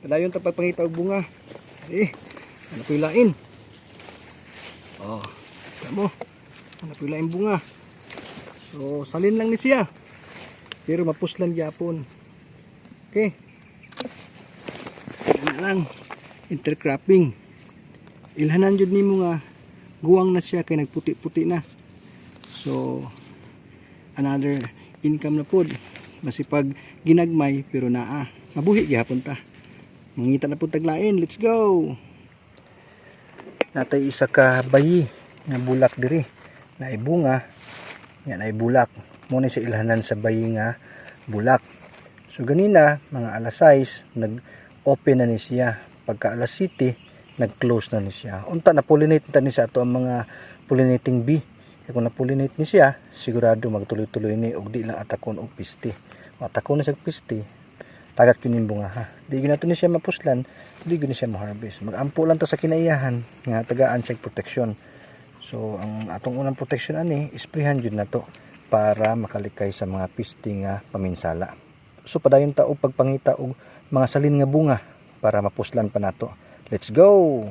Padayon ta pagpangita og bunga. Ano po yung lain? Oh, tamo. Ano po yung lain bunga? So, salin lang ni siya. Pero mapuslan gyapon. Okay. Ano lang. Intercropping. Ilhanan jud nimo nga guwang na siya kay nagputi-puti na. So, another income na pod. Masipag ginagmay pero naa. Mabuhi gyapon ta. Mangita na po taglain. Let's go! Natay isa ka bayi nga bulak diri. Na ibunga. Yan ay bulak. Muna sa ilhanan sa bayi nga bulak. So ganina, mga alas 6, nag-open na ni siya. Pagka alas 7, nag-close na ni siya. Unta na pollinate na ni siya ito ang mga pollinating bee. Kaya kung na-pollinate ni siya, sigurado magtuloy-tuloy ni og di lang atakon og piste. Atakon na sa piste, tagat kunin bunga ha. Di ginato ni siya mapuslan, di gini siya ma-harvest. Mag-ampo lang to sa kinaiyahan nga tagaan siya protection. So ang atong unang protection ani, isprehan jud na to para makalikay sa mga piste nga paminsala. So padayon ta og pagpangita og mga salin nga bunga para mapuslan pa nato. Let's go.